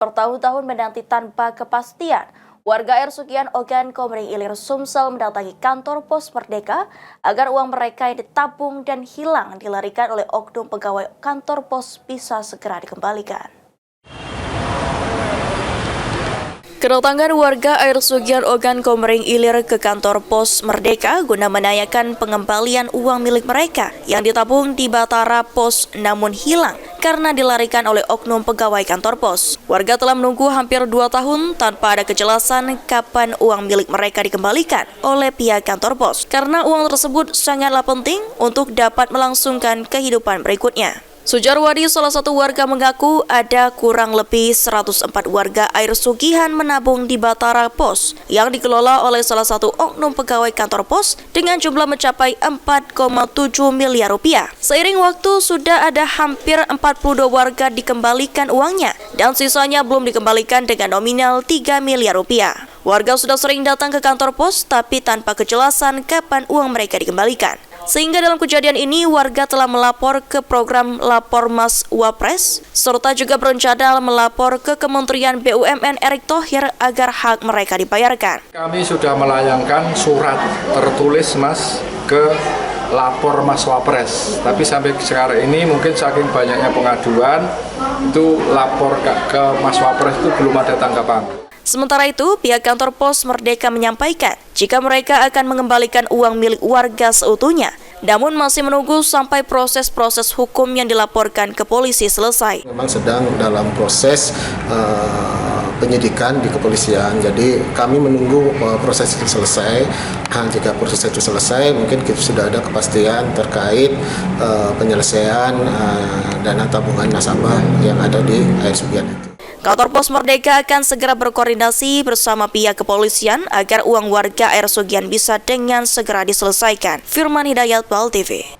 Bertahun-tahun menanti tanpa kepastian, warga Air Sugian Ogan Komering Ilir Sumsel mendatangi kantor Pos Merdeka agar uang mereka yang ditabung dan hilang dilarikan oleh oknum pegawai kantor pos bisa segera dikembalikan. Kedatangan warga Air Sugian Ogan Komering Ilir ke kantor Pos Merdeka guna menanyakan pengembalian uang milik mereka yang ditabung di Batara Pos namun hilang karena dilarikan oleh oknum pegawai kantor pos. Warga telah menunggu hampir 2 tahun tanpa ada kejelasan kapan uang milik mereka dikembalikan oleh pihak kantor pos karena uang tersebut sangatlah penting untuk dapat melangsungkan kehidupan berikutnya. Sujarwadi, salah satu warga, mengaku ada kurang lebih 104 warga Air Sugihan menabung di Batara Pos yang dikelola oleh salah satu oknum pegawai kantor pos dengan jumlah mencapai 4,7 miliar rupiah. Seiring waktu sudah ada hampir 42 warga dikembalikan uangnya dan sisanya belum dikembalikan dengan nominal 3 miliar rupiah. Warga sudah sering datang ke kantor pos tapi tanpa kejelasan kapan uang mereka dikembalikan. Sehingga dalam kejadian ini warga telah melapor ke program Lapor Mas Wapres serta juga berencana melapor ke Kementerian BUMN Erick Thohir agar hak mereka dibayarkan. Kami sudah melayangkan surat tertulis Mas ke Lapor Mas Wapres, tapi sampai sekarang ini mungkin saking banyaknya pengaduan itu lapor ke Mas Wapres itu belum ada tanggapan. Sementara itu, pihak kantor Pos Merdeka menyampaikan jika mereka akan mengembalikan uang milik warga seutuhnya, namun masih menunggu sampai proses-proses hukum yang dilaporkan ke polisi selesai. Memang sedang dalam proses penyidikan di kepolisian, jadi kami menunggu proses itu selesai. Jika proses itu selesai, mungkin kita sudah ada kepastian terkait penyelesaian dana tabungan nasabah yang ada di Air Sugian itu. Kantor Pos Merdeka akan segera berkoordinasi bersama pihak kepolisian agar uang warga Air Sugian bisa dengan segera diselesaikan. Firman Hidayat, BAL TV.